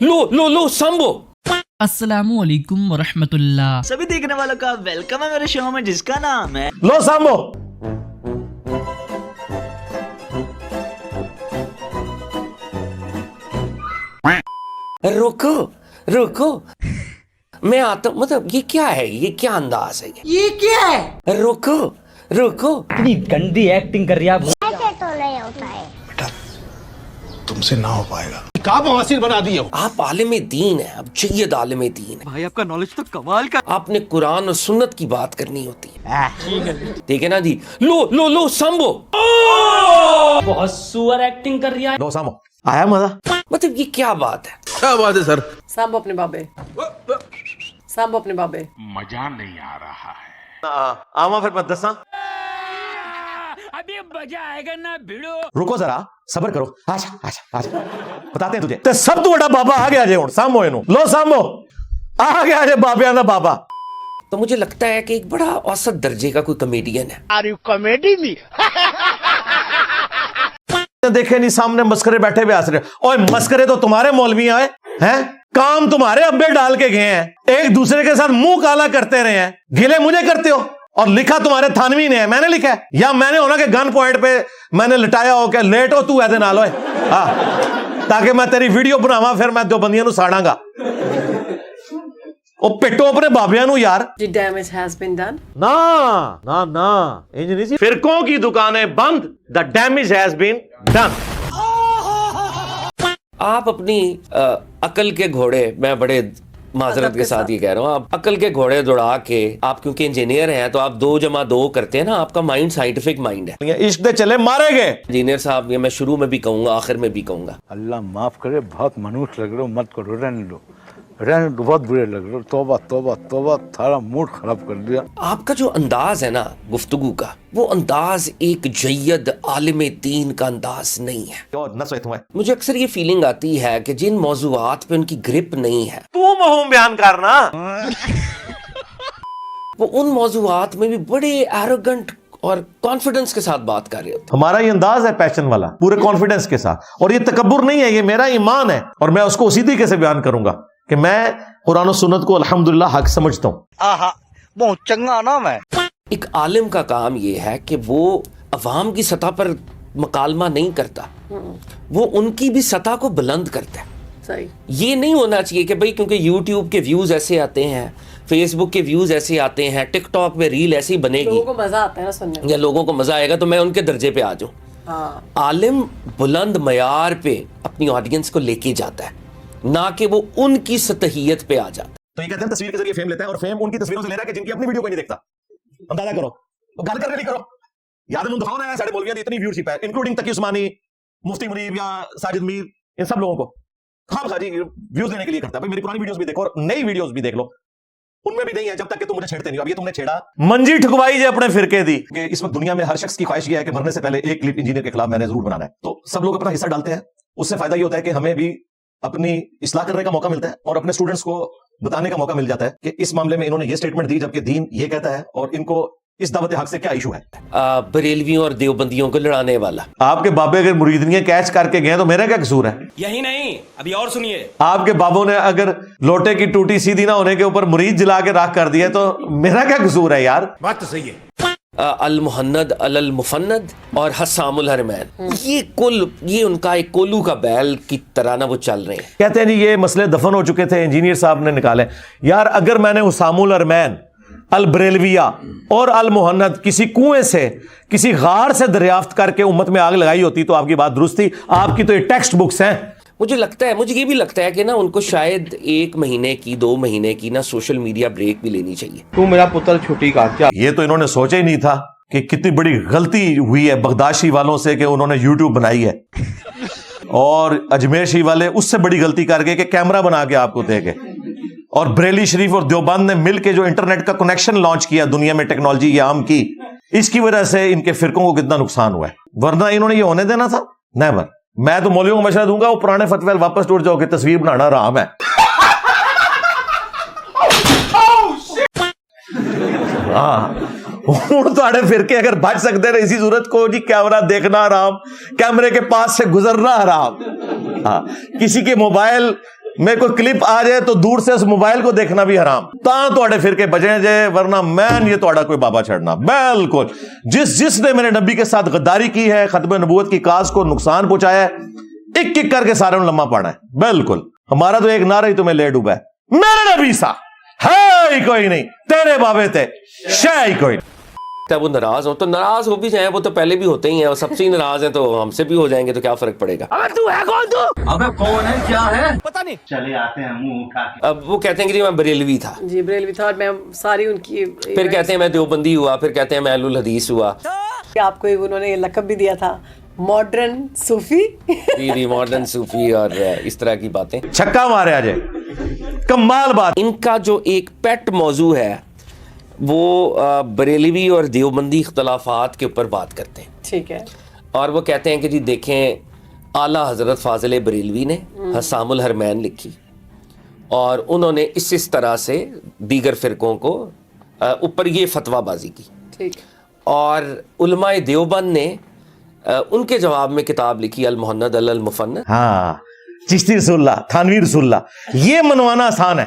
लो सांभो। अस्सलामुअलैकुम वरहमतुल्लाह। सभी देखने वालों का वेलकम है मेरे शो में जिसका नाम है लो सांभो। रुको रुको, मैं आता हूँ। मतलब ये क्या है, ये क्या अंदाज है, ये क्या है? रुको रुको। इतनी गंदी एक्टिंग कर रही है आप। ऐसे तो नहीं होता है। तुमसे ना हो पाएगा। आप आलिम दीन है, अब जय्यद आलिम दीन है। भाई आपका नॉलेज तो कमाल का। आपने कुरान और सुन्नत की बात करनी होती है, ठीक है ना जी। लो सांभो। बहुत सुअर एक्टिंग कर रही है। लो सामो, आया मजा? मतलब ये क्या बात है? क्या बात है सर? सांभो अपने बाबे, सांभो अपने बाबे। आवा फिर मत दसा। अभी मजा आएगा ना भिड़ो। रुको जरा, सबर करो। आजा आजा आजा, बताते हैं तुझे। ते सब तो बड़ा बाबा आ गया जे हुण सामो इनु। लो सामो, आ गया जे बाबियां दा बाबा। तो मुझे लगता है कि एक बड़ा औसत दर्जे का कोई कॉमेडियन है। देखे नहीं सामने मस्करे बैठे हुए हंस रहे। ओए मस्करे तो तुम्हारे मौलवी आए हैं, काम तुम्हारे अब्बे डाल के गए हैं, एक दूसरे के साथ मुंह काला करते रहे हैं, गिले मुझे करते हो। और लिखा तुम्हारे थानवी ने है, मैंने लिखा है या मैंने होना के गन पॉइंट पे मैंने लिटाया हो क्या? लेट हो तू ऐसे नाल होए, हाँ, ताकि मैं तेरी वीडियो बनावा, फिर मैं दो बंदियां नु साड़ांगा। ओ पिटो अपने बाबियां नु यार। The damage has been done. ना ना ना, इंज नहीं सी। फिरकों की दुकानें बंद, the damage has been done. आप अपनी अकल के घोड़े, मैं बड़े माजरत के साथ ये कह रहा हूँ, आप अकल के घोड़े दौड़ा के, आप क्योंकि इंजीनियर हैं तो आप 2 + 2 करते हैं ना, आपका माइंड साइंटिफिक माइंड है। इश्क दे चले मारे गए इंजीनियर साहब, ये मैं शुरू में भी कहूंगा, आखिर में भी कहूंगा, अल्लाह माफ करे, बहुत मनुष्य लग रहे हो, मत करो, रहने दो, बहुत बुरे लग रहे हो। तौबा तौबा तौबा, थारा मूड खराब कर दिया। आपका जो अंदाज है ना गुफ्तगू का, वो अंदाज एक जय्यद आलिम दीन का अंदाज नहीं है। मुझे अक्सर ये फीलिंग आती है कि जिन मौजूआत पे उनकी ग्रिप नहीं है, तू मुंह बयान करना, वो उन मौजूआत में भी बड़े एरोगेंट और कॉन्फिडेंस के साथ बात कर रहे होते। हमारा ये अंदाज है पैशन वाला, पूरे कॉन्फिडेंस के साथ, और ये तकब्बुर नहीं है, ये मेरा ईमान है, और मैं उसको उसी तरीके से बयान करूंगा कि मैं कुरान और सुन्नत को अल्हम्दुलिल्लाह हक समझता हूँ। आहा, बहुत चंगा ना मैं। एक आलिम का काम ये है कि वो अवाम की सतह पर मकालमा नहीं करता, वो उनकी भी सतह को बुलंद करता है। सही। ये नहीं होना चाहिए कि भाई क्योंकि यूट्यूब के व्यूज ऐसे आते हैं, फेसबुक के व्यूज ऐसे आते हैं, टिकटॉक पे रील ऐसी बनेगी, लोगों को मजा आता है ना सुनने में, या लोगों को मजा आएगा तो मैं उनके दर्जे पे आ जाऊं। हाँ। आलिम बुलंद मयार पे अपनी ऑडियंस को लेके जाता है, ना कि वो उनकी सतहियत पे आ जाता है। तो ये कहते हैं तस्वीर के जरिए फेम लेता है, और फेम उनकी तस्वीरों से ले रहा है कि जिनकी अपनी वीडियो कोई नहीं देखता। अंदाजा करो, तो गल करके नहीं करो। याद है दिखाओ ना, साढ़े मौलवियों की इतनी व्यूअरशिप है, इंक्लूडिंग तकी उस्मानी, मुफ्ती मुनीर या साजिद मीर, इन सब लोगों को खाम खाजी व्यूज लेने के लिए करता है। भाई मेरी पुरानी वीडियोस भी देखो और नई वीडियोस भी देख लो, उनमें भी नहीं है जब तक कि तुम मुझे छेड़ते नहीं हो। अब ये तुमने छेड़ा, मंजी ठुकवाई जे अपने फिरके दी कि इस वक्त दुनिया में हर शख्स की ख्वाहिश ये है कि मरने से पहले एक क्लिप इंजीनियर के खिलाफ मैंने जरूर बनाना है। तो सब लोग अपना हिस्सा डालते हैं, उससे फायदा ये होता है कि हमें भी अपनी इस्लाह करने का मौका मिलता है, और अपने स्टूडेंट्स को बताने का मौका मिल जाता है कि इस मामले में इन्होंने ये स्टेटमेंट दी जबकि दीन ये कहता है, और इनको इस दावत हक से क्या इशू है। बरेलवियों और देवबंदियों को लड़ाने वाला। आपके बाबे अगर मुरीदनियां कैच करके गए तो मेरा क्या कसूर है? यही नहीं, अभी और सुनिए। आपके बाबों ने अगर लोटे की टूटी सीधी ना होने के ऊपर मुरीद जला के राख कर दिया तो मेरा क्या कसूर है यार? बात तो सही है। अल मुहन्नद अल मुफन्नद और हसामुल हरमैन, ये उनका एक कोलू का बैल की तरह ना वो चल रहे हैं। कहते हैं जी ये मसले दफन हो चुके थे, इंजीनियर साहब ने निकाले। यार अगर मैंने हुसामुल हरमैन, अल बरेलविया और अल मुहन्नद किसी कुएं से, किसी गार से दरियाफ्त करके उम्मत में आग लगाई होती तो आपकी बात दुरुस्त थी। आपकी तो ये टेक्स्ट बुक्स हैं। मुझे ये भी लगता है कि ना उनको शायद 1 महीने की 2 महीने की ना सोशल मीडिया ब्रेक भी लेनी चाहिए। तू मेरा पुत्र छुट्टी का क्या? ये तो इन्होंने सोचा ही नहीं था कि कितनी बड़ी गलती हुई है बगदाशी वालों से कि उन्होंने यूट्यूब बनाई है, और अजमेशी वाले उससे बड़ी गलती कर गए कि कैमरा बना के आपको दे गए, और बरेली शरीफ और देवबंद ने मिलकर जो इंटरनेट का कनेक्शन लॉन्च किया दुनिया में टेक्नोलॉजी ये आम की, इसकी वजह से इनके फिरकों को कितना नुकसान हुआ है। वरना इन्होंने ये होने देना था? नेवर। मैं तो मौलवियों को मशवरा दूंगा, वो पुराने फतवे वापस टूट जाओ कि तस्वीर बनाना हराम है। हाँ, ਹੁਣ ਤੁਹਾਡੇ ਫਿਰਕੇ अगर बच सकते हैं इसी सूरत को जी, कैमरा देखना हराम, कैमरे के पास से गुजरना हराम, हाँ, किसी के मोबाइल میں کوئی کلپ آ جائے تو دور سے اس موبائل کو دیکھنا بھی حرام. تاں توڑے فرقے بجیں جائے ورنہ مین یہ توڑا کوئی بابا چھڑنا. بالکل جس نے میرے نبی کے ساتھ غداری کی ہے, ختم نبوت کی کاز کو نقصان پہنچایا ہے, ایک ایک کر کے سارے لمحہ پانا ہے. بالکل ہمارا تو ایک نعرہ ہی تمہیں لے ڈوبا ہے, میرے نبی سا ہے ہی کوئی نہیں, تیرے بابے تھے شے ہی کوئی نہیں. وہ ناراض ہو تو ناراض ہو بھی جائیں, وہ تو پہلے بھی ہوتے ہی ہیں, اور سب سے ہی ناراض ہیں تو ہم سے بھی ہو جائیں گے تو کیا فرق پڑے گا. اب وہ کہتے ہیں کہ جی میں بریلوی تھا, جی بریلوی تھا, اور میں ساری ان کی, پھر کہتے ہیں میں دیوبندی ہوا, پھر کہتے ہیں میں اہل الحدیث ہوا. آپ کو انہوں نے یہ لقب بھی دیا تھا ماڈرن صوفی. جی ماڈرن صوفی اور اس طرح کی باتیں. چھکا مارے آجے کمال بات. ان کا جو ایک پیٹ موضوع ہے وہ بریلوی اور دیوبندی اختلافات کے اوپر بات کرتے ہیں. ٹھیک ہے. اور وہ کہتے ہیں کہ جی دیکھیں اعلیٰ حضرت فاضل بریلوی نے حسام الحرمین لکھی, اور انہوں نے اس طرح سے دیگر فرقوں کو اوپر یہ فتویٰ بازی کی. ٹھیک. اور علماء دیوبند نے ان کے جواب میں کتاب لکھی المحند المفند. ہاں چشتی رسول اللہ, تھانوی رسول اللہ, یہ منوانا آسان ہے.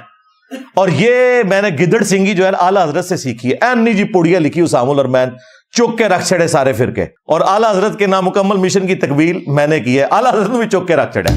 اور یہ میں نے گدڑ سنگھی جو ہے اعلیٰ حضرت سے سیکھی ہے. اینی جی پوڑیا لکھی حسام الحرمین, چک کے رکھ چھڑے سارے فرقے, اور اعلیٰ حضرت کے نامکمل مشن کی تکمیل میں نے کی ہے, اعلیٰ حضرت بھی چک کے رکھ چھڑے.